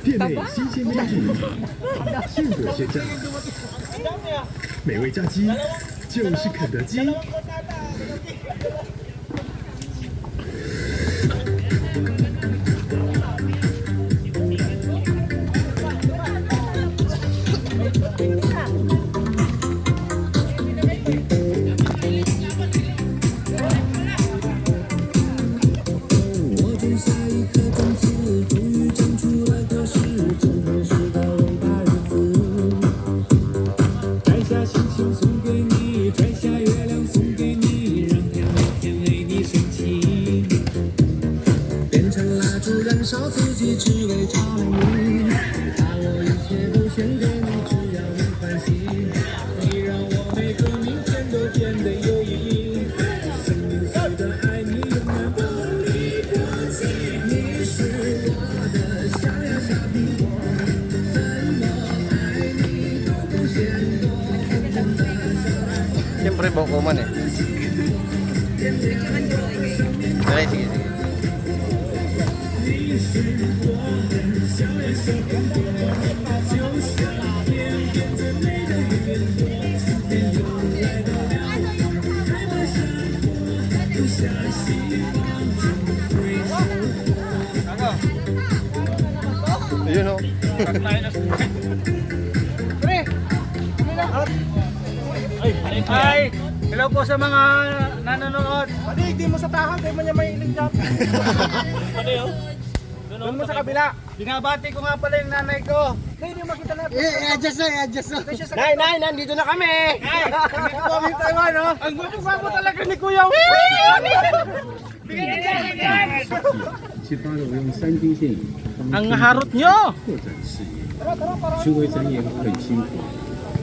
店内新鲜面具，现做现炸，美味炸鸡就是肯德基。烧自己只为找你，把我一切都献给你，只要你欢喜。你让我每个明天都变得有意义。生命随的爱你，永远不离不弃。你是我的小呀小苹果，怎么爱你都不嫌多。Siyempre, buko man eh. Okay, sige, sige. Ayun o. Ay, hello po sa mga nanonood. Pati, hindi mo sa tahan, kayo mo niya may iling dap. Pati yun? Doon mo sa kabila. Binabati ko nga pala yung nanay ko. Hindi mo makita na. I-adjust na, i-adjust na. Nay, nandito na kami. Nay, nandito po kami Taiwan, no? Ang gupo talaga ni Kuya. Bigyan niya. 启发了我用3D 电影 Ang harot nyo. 拓展视野。是为展演很辛苦。